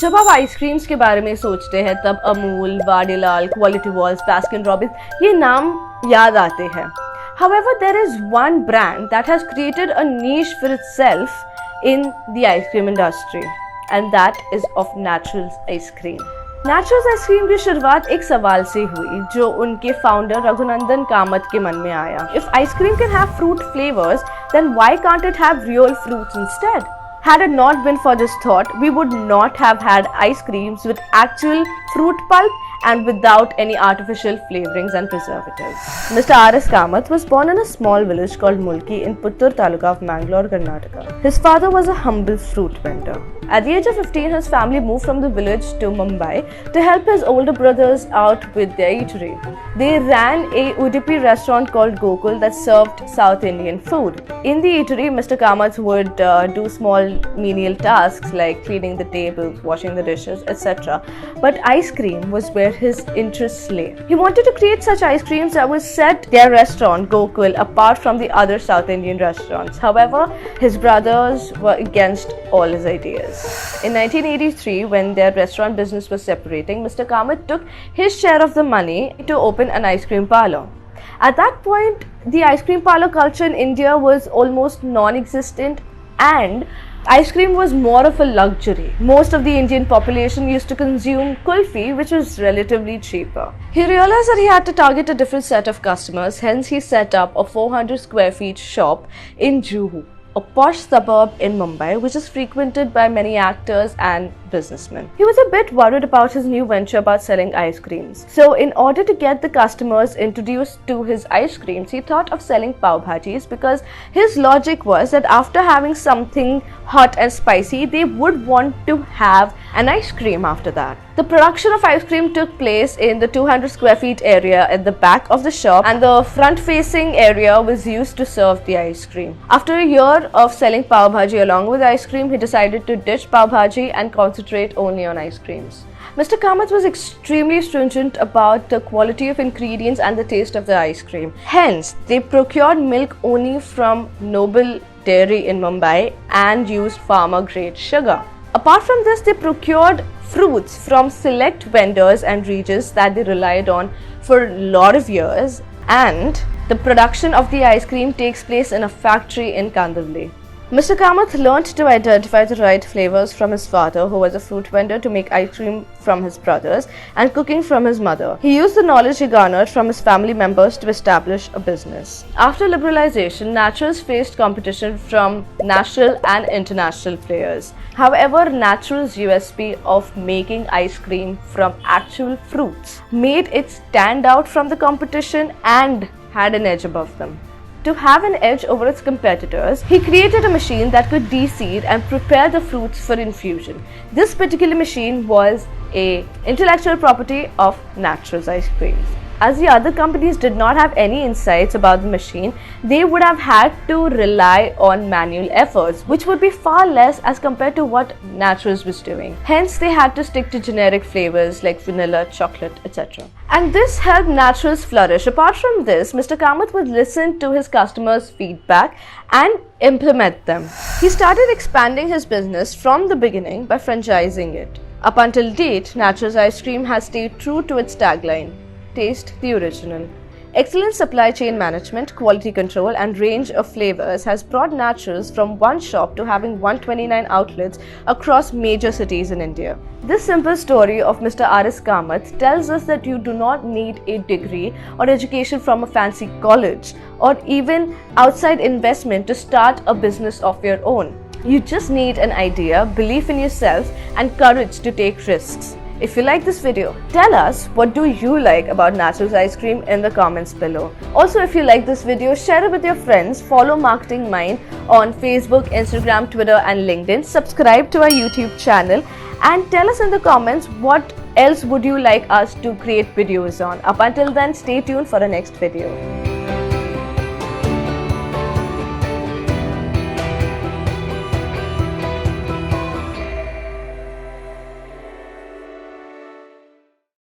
जब आप आइसक्रीम्स के बारे में सोचते हैं तब Amul, Vadilal, quality walls, Baskin Robbins ये नाम याद आते हैं. However, there is one brand that has created a niche for itself in the ice cream industry, and that is of Naturals ice cream. Naturals ice cream की शुरुआत एक सवाल से हुई जो उनके फाउंडर रघुनंदन कामत के मन में आया. If ice cream can have fruit flavors, then why can't it have real fruits instead? Had it not been for this thought, we would not have had ice creams with actual fruit pulp and without any artificial flavorings and preservatives. Mr. R.S. Kamath was born in a small village called Mulki in Puttur Taluka of Mangalore, Karnataka. His father was a humble fruit vendor. At the age of 15, his family moved from the village to Mumbai to help his older brothers out with their eatery. They ran a Udupi restaurant called Gokul that served South Indian food. In the eatery, Mr. Kamath would do small menial tasks like cleaning the tables, washing the dishes, etc. But ice cream was where his interests lay. He wanted to create such ice creams that would set their restaurant, Gokul, apart from the other South Indian restaurants. However, his brothers were against all his ideas. In 1983, when their restaurant business was separating, Mr. Kamath took his share of the money to open an ice cream parlor. At that point, the ice cream parlor culture in India was almost non-existent, and ice cream was more of a luxury. Most of the Indian population used to consume kulfi, which was relatively cheaper. He realized that he had to target a different set of customers, hence he set up a 400 square feet shop in Juhu, a posh suburb in Mumbai, which is frequented by many actors and businessmen. He was a bit worried about his new venture about selling ice creams. So in order to get the customers introduced to his ice creams, he thought of selling pav bhajis, because his logic was that after having something hot and spicy, they would want to have an ice cream after that. The production of ice cream took place in the 200 square feet area at the back of the shop, and the front facing area was used to serve the ice cream. After a year of selling pav bhaji along with ice cream, he decided to ditch pav bhaji and concentrate only on ice creams. Mr. Kamath was extremely stringent about the quality of ingredients and the taste of the ice cream. Hence, they procured milk only from Noble Dairy in Mumbai and used farmer grade sugar. Apart from this, they procured fruits from select vendors and regions that they relied on for a lot of years, and the production of the ice cream takes place in a factory in Kandivali. Mr. Kamath learned to identify the right flavors from his father, who was a fruit vendor, to make ice cream from his brothers, and cooking from his mother. He used the knowledge he garnered from his family members to establish a business. After liberalization, Naturals faced competition from national and international players. However, Naturals' USP of making ice cream from actual fruits made it stand out from the competition and had an edge above them. To have an edge over its competitors, he created a machine that could de-seed and prepare the fruits for infusion. This particular machine was an intellectual property of Naturals ice creams. As the other companies did not have any insights about the machine, they would have had to rely on manual efforts, which would be far less as compared to what Naturals was doing. Hence, they had to stick to generic flavors like vanilla, chocolate, etc. And this helped Naturals flourish. Apart from this, Mr. Kamath would listen to his customers' feedback and implement them. He started expanding his business from the beginning by franchising it. Up until date, Naturals ice cream has stayed true to its tagline: taste the original. Excellent supply chain management, quality control, and range of flavors has brought Naturals from one shop to having 129 outlets across major cities in India. This simple story of Mr. R.S. Kamath tells us that you do not need a degree or education from a fancy college or even outside investment to start a business of your own. You just need an idea, belief in yourself, and courage to take risks. If you like this video, tell us what do you like about Naturals ice cream in the comments below. Also, if you like this video, share it with your friends, follow Marketing Mind on Facebook, Instagram, Twitter and LinkedIn, subscribe to our YouTube channel, and tell us in the comments what else would you like us to create videos on. Up until then, stay tuned for the next video.